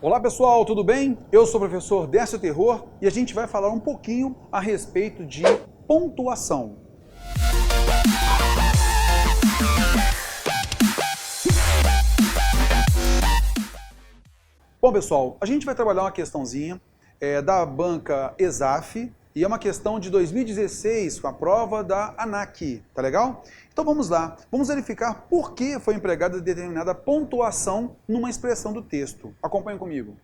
Olá pessoal, tudo bem? Eu sou o professor Décio Terror e a gente vai falar um pouquinho a respeito de pontuação. Bom pessoal, a gente vai trabalhar uma questãozinha da banca ESAF e é uma questão de 2016 com a prova da ANAC, tá legal? Então vamos lá, vamos verificar por que foi empregada determinada pontuação numa expressão do texto. Acompanhe comigo.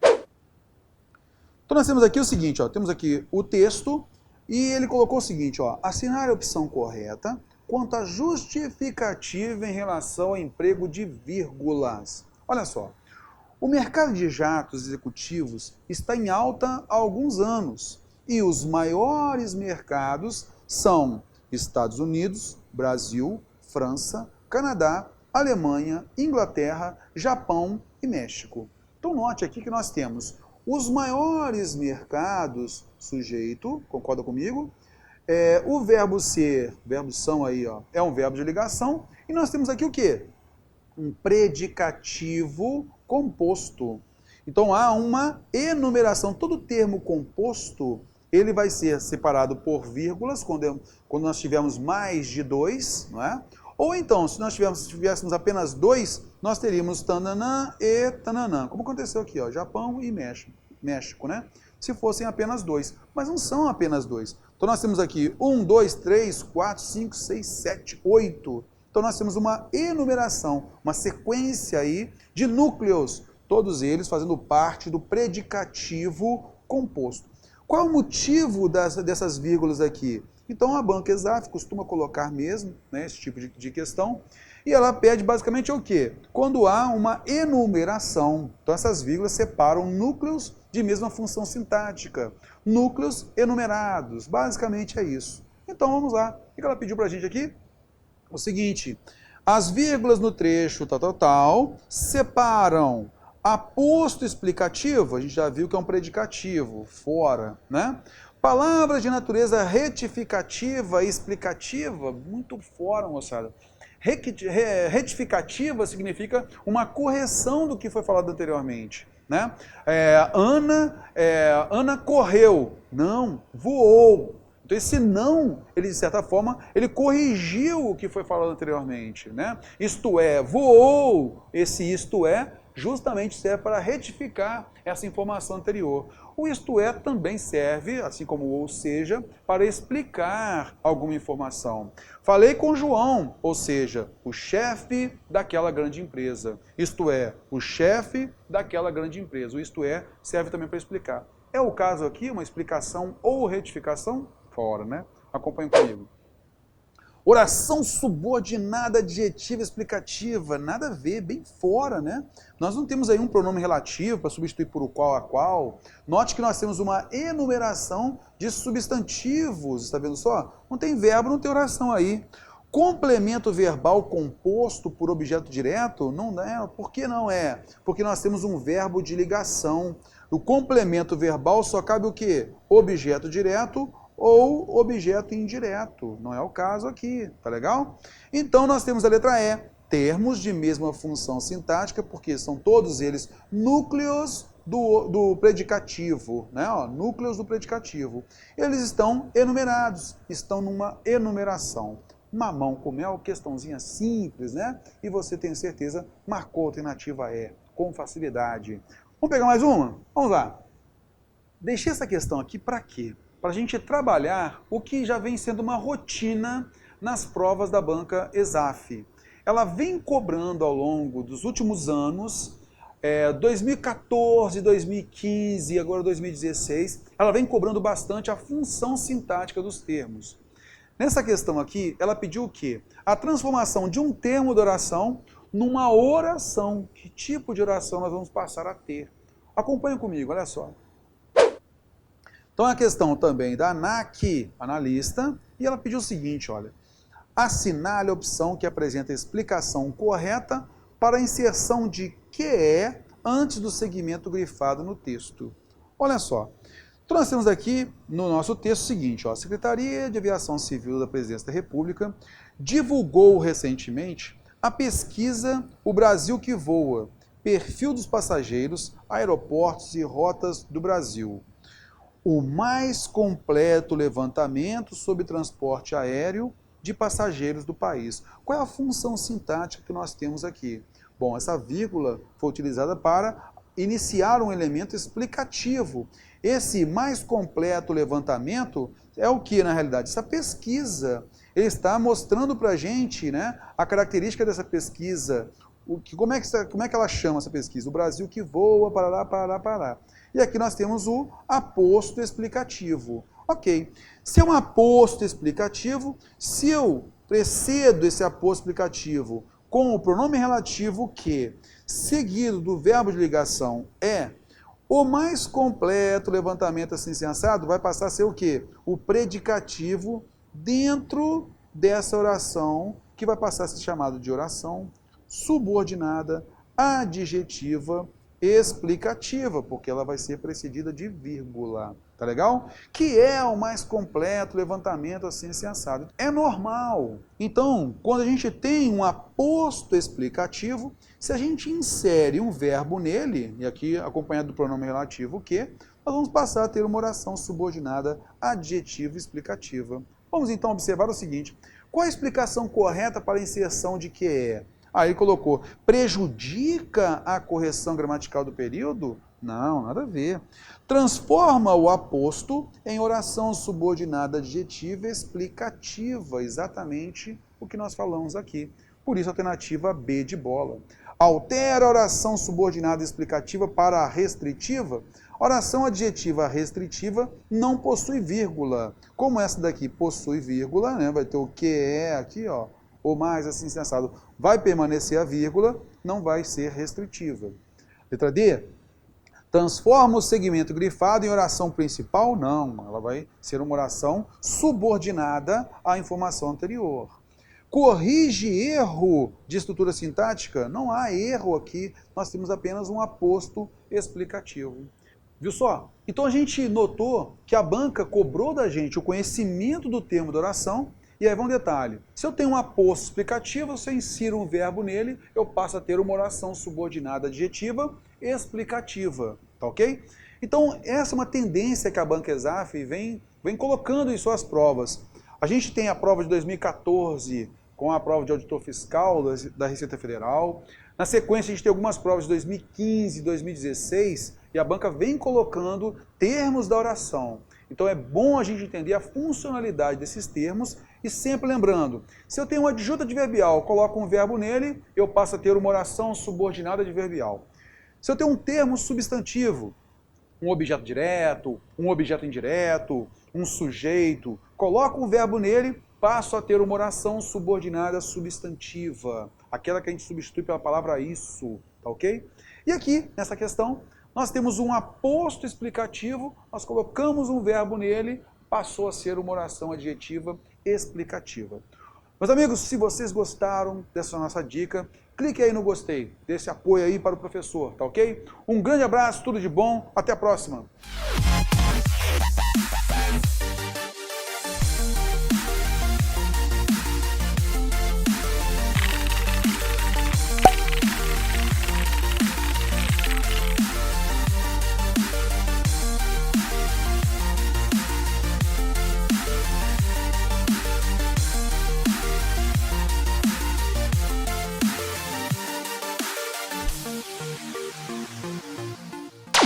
Então nós temos aqui o seguinte, ó, temos aqui o texto e ele colocou o seguinte, ó, assinar a opção correta quanto à justificativa em relação ao emprego de vírgulas. Olha só, o mercado de jatos executivos está em alta há alguns anos e os maiores mercados são Estados Unidos, Brasil, França, Canadá, Alemanha, Inglaterra, Japão e México. Então note aqui que nós temos os maiores mercados, sujeito, concorda comigo? O verbo ser, verbo são aí, ó, é um verbo de ligação. E nós temos aqui o quê? Um predicativo composto. Então há uma enumeração. Todo termo composto, ele vai ser separado por vírgulas, quando nós tivermos mais de dois, não é? Ou então, se nós tivéssemos apenas dois, nós teríamos tananã e tananã. Como aconteceu aqui, ó, Japão e México, né? Se fossem apenas dois. Mas não são apenas dois. Então nós temos aqui 1, 2, 3, 4, 5, 6, 7, 8. Então nós temos uma enumeração, uma sequência aí de núcleos, todos eles fazendo parte do predicativo composto. Qual é o motivo dessas vírgulas aqui? Então a banca ESAF costuma colocar mesmo, né, esse tipo de questão, e ela pede basicamente o quê? Quando há uma enumeração. Então essas vírgulas separam núcleos de mesma função sintática, núcleos enumerados, basicamente é isso. Então vamos lá, o que ela pediu para a gente aqui? O seguinte, as vírgulas no trecho tal, separam aposto explicativo, a gente já viu que é um predicativo, fora, né? Palavras de natureza retificativa e explicativa, muito fora, moçada. Retificativa significa uma correção do que foi falado anteriormente, né? Ana correu, não, voou. Então esse não, ele de certa forma, ele corrigiu o que foi falado anteriormente, né? Isto é, voou, esse isto é, justamente serve para retificar essa informação anterior. O isto é também serve, assim como o ou seja, para explicar alguma informação. Falei com João, ou seja, o chefe daquela grande empresa. Isto é, o chefe daquela grande empresa. O isto é serve também para explicar. É o caso aqui, uma explicação ou retificação? Fora, né? Acompanhe comigo. Oração subordinada adjetiva explicativa, nada a ver, bem fora, né? Nós não temos aí um pronome relativo para substituir por o qual a qual. Note que nós temos uma enumeração de substantivos, está vendo só? Não tem verbo, não tem oração aí. Complemento verbal composto por objeto direto? Não é. Por que não é? Porque nós temos um verbo de ligação. O complemento verbal só cabe o quê? Objeto direto ou objeto indireto. Não é o caso aqui, tá legal? Então nós temos a letra E, termos de mesma função sintática, porque são todos eles núcleos do predicativo, né? Ó, núcleos do predicativo. Eles estão enumerados, estão numa enumeração. Mamão com mel, questãozinha simples, né? E você, tenho certeza, marcou a alternativa E, com facilidade. Vamos pegar mais uma? Vamos lá. Deixei essa questão aqui para quê? Para a gente trabalhar o que já vem sendo uma rotina nas provas da banca ESAF. Ela vem cobrando ao longo dos últimos anos, 2014, 2015 e agora 2016, ela vem cobrando bastante a função sintática dos termos. Nessa questão aqui, ela pediu o quê? A transformação de um termo de oração numa oração. Que tipo de oração nós vamos passar a ter? Acompanhe comigo, olha só. Então a questão também da ANAC, analista, e ela pediu o seguinte, olha, assinale a opção que apresenta a explicação correta para a inserção de que é antes do segmento grifado no texto. Olha só, então nós temos aqui no nosso texto o seguinte, ó, a Secretaria de Aviação Civil da Presidência da República divulgou recentemente a pesquisa O Brasil que Voa, perfil dos passageiros, aeroportos e rotas do Brasil. O mais completo levantamento sobre transporte aéreo de passageiros do país. Qual é a função sintática que nós temos aqui? Bom, essa vírgula foi utilizada para iniciar um elemento explicativo. Esse mais completo levantamento é o que, na realidade? Essa pesquisa. Ele está mostrando para a gente, né, a característica dessa pesquisa. Como é que ela chama essa pesquisa? O Brasil que voa, parará, parará, parará. E aqui nós temos o aposto explicativo. Ok, se é um aposto explicativo, se eu precedo esse aposto explicativo com o pronome relativo que, seguido do verbo de ligação é, o mais completo levantamento assim sensado vai passar a ser o quê? O predicativo dentro dessa oração, que vai passar a ser chamado de oração subordinada, adjetiva, explicativa, porque ela vai ser precedida de vírgula, tá legal? Que é o mais completo levantamento assim sensado. É normal. Então, quando a gente tem um aposto explicativo, se a gente insere um verbo nele, e aqui acompanhado do pronome relativo o que, nós vamos passar a ter uma oração subordinada adjetiva explicativa. Vamos então observar o seguinte, qual a explicação correta para a inserção de que é? Aí ele colocou, prejudica a correção gramatical do período? Não, nada a ver. Transforma o aposto em oração subordinada adjetiva explicativa, exatamente o que nós falamos aqui. Por isso, alternativa B de bola. Altera a oração subordinada explicativa para a restritiva. Oração adjetiva restritiva não possui vírgula. Como essa daqui possui vírgula, né, vai ter o que é aqui, ó, ou mais assim sensado, vai permanecer a vírgula, não vai ser restritiva. Letra D. Transforma o segmento grifado em oração principal? Não, ela vai ser uma oração subordinada à informação anterior. Corrige erro de estrutura sintática? Não há erro aqui, nós temos apenas um aposto explicativo. Viu só? Então a gente notou que a banca cobrou da gente o conhecimento do termo da oração. E aí vai um detalhe, se eu tenho um aposto explicativo, se eu insiro um verbo nele, eu passo a ter uma oração subordinada adjetiva explicativa, tá ok? Então essa é uma tendência que a Banca Exaf vem colocando em suas provas. A gente tem a prova de 2014 com a prova de auditor fiscal da Receita Federal, na sequência a gente tem algumas provas de 2015, 2016, e a banca vem colocando termos da oração. Então é bom a gente entender a funcionalidade desses termos e sempre lembrando, se eu tenho um adjunto adverbial, coloco um verbo nele, eu passo a ter uma oração subordinada adverbial. Se eu tenho um termo substantivo, um objeto direto, um objeto indireto, um sujeito, coloco um verbo nele, passo a ter uma oração subordinada substantiva, aquela que a gente substitui pela palavra isso, tá ok? E aqui, nessa questão, nós temos um aposto explicativo, nós colocamos um verbo nele, passou a ser uma oração adjetiva explicativa. Meus amigos, se vocês gostaram dessa nossa dica, clique aí no gostei, dê esse apoio aí para o professor, tá ok? Um grande abraço, tudo de bom, até a próxima!